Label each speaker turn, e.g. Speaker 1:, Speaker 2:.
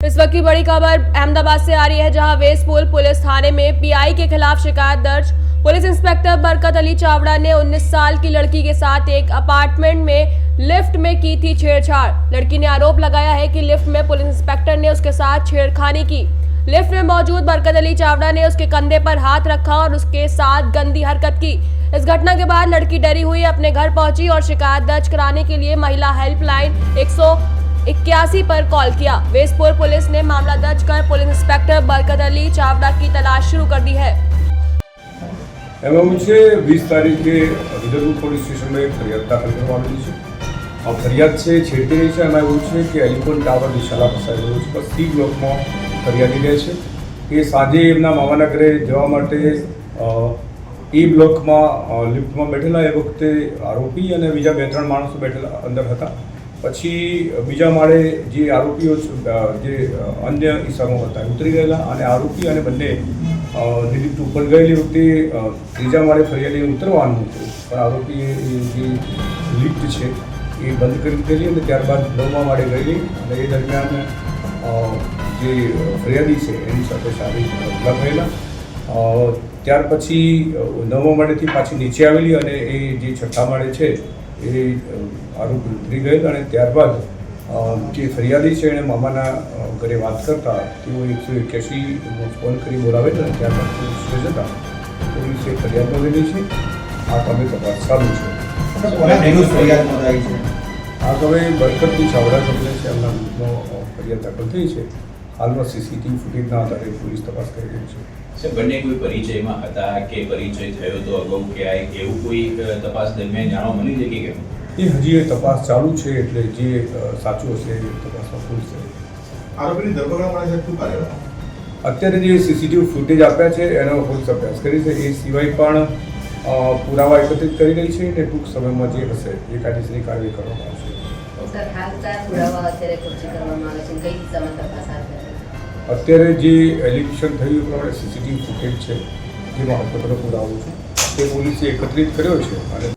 Speaker 1: इस वक्त की बड़ी खबर अहमदाबाद से आ रही है, जहां वेसपुल पुलिस थाने में पीआई के खिलाफ शिकायत दर्ज। पुलिस इंस्पेक्टर बरकत अली चावड़ा ने 19 साल की लड़की के साथ एक अपार्टमेंट में लिफ्ट में की थी छेड़छाड़। लड़की ने आरोप लगाया है कि लिफ्ट में पुलिस इंस्पेक्टर ने उसके साथ छेड़खानी की। लिफ्ट में मौजूद बरकत अली चावड़ा ने उसके कंधे पर हाथ रखा और उसके साथ गंदी हरकत की। इस घटना के बाद लड़की डरी हुई अपने घर पहुंची और शिकायत दर्ज कराने के लिए महिला हेल्पलाइन 181 पर कॉल किया। वेसपुर पुलिस ने मामला दर्ज कर पुलिस इंस्पेक्टर बरकत अली चावड़ा की तलाश शुरू कर दी है।
Speaker 2: एवं मुझे 20 तारीखे विदर्भ पुलिस स्टेशन में फरियाद दाखल करवानी है और फरियाद से छेड़ती है एम એવું છે કે એલિફન્ટ ટાવર વિશાલા ફસાયેલો છે બસ સી બ્લોકમાં ફરિયાદી રહે છે કે સાંજે એમના મામાના ઘરે જવા માટે એ બ્લોકમાં લિફ્ટમાં બેઠેલા એ વખતે આરોપી અને બીજા 2-3 માણસો બેઠેલા અંદર હતા। પછી બીજા માળે જે આરોપીઓ જે અન્ય ઇસમો હતા ઉતરી ગયેલા અને આરોપી અને બંને લિફ્ટ ઉપર ગયેલી વખતે ત્રીજા માળે ફરિયાદી ઉતરવાનું હતું પણ આરોપીએ જે લિફ્ટ છે એ બંધ કરી દીધેલી અને ત્યારબાદ 9મા માળે ગયેલી અને એ દરમિયાન જે ફરિયાદી છે એની સાથે શારીરિક હુમલા થયેલા। ત્યાર પછી 9મા માળેથી પાછી નીચે આવેલી અને એ જે 6થા માળે છે એ આરોપી ઉતરી ગયેલ અને ત્યારબાદ જે ફરિયાદી છે એણે મામાના ઘરે વાત કરતા તેઓ 181 ફોન કરી બોલાવે છે અને ત્યારબાદ પોલીસે જતા પોલીસે ફરિયાદ નોંધેલી છે। આ તમે તપાસ ચાલુ છે। આ હવે બરકતની ચાવડા કમ્પ્લેન છે એમના વિરુદ્ધનો ફરિયાદ દાખલ થઈ છે। હાલમાં સીસીટીવી ફૂટેજના આધારે પોલીસ તપાસ કરી રહી છે।
Speaker 3: સર, બંને કોઈ પરિચયમાં હતા કે પરિચય થયો તો અગાઉ ક્યાંય એવું કોઈ તપાસ દરમિયાન જાણવા મળ્યું છે કે કેમ?
Speaker 2: એ હજી એ તપાસ ચાલુ છે એટલે જે સાચું હશે એ તપાસમાં પોલીસ
Speaker 4: આરોપીની ધરપકડ માટે શું કાર્યવાહી
Speaker 2: અત્યારે જે સીસીટીવી ફૂટેજ આપ્યા છે એનો પોલીસ અભ્યાસ કરી છે। એ સિવાય પણ પુરાવા એકત્રિત કરી રહી છે અને ટૂંક સમયમાં જે હશે એ કાયદેસરની કાર્યવાહી કરવામાં આવશે।
Speaker 5: સર, હાલ કયા પુરાવા અત્યારે કબજે કરવામાં આવે છે, કઈ દિશામાં તપાસ હાથ ધરાશે?
Speaker 2: અત્યારે જે એલિગેશન થયું એ પ્રમાણે સીસીટીવી ફૂટેજ છે જેમાં મહત્વપૂર્ણ પુરાવો છે તે પોલીસે એકત્રિત કર્યો છે અને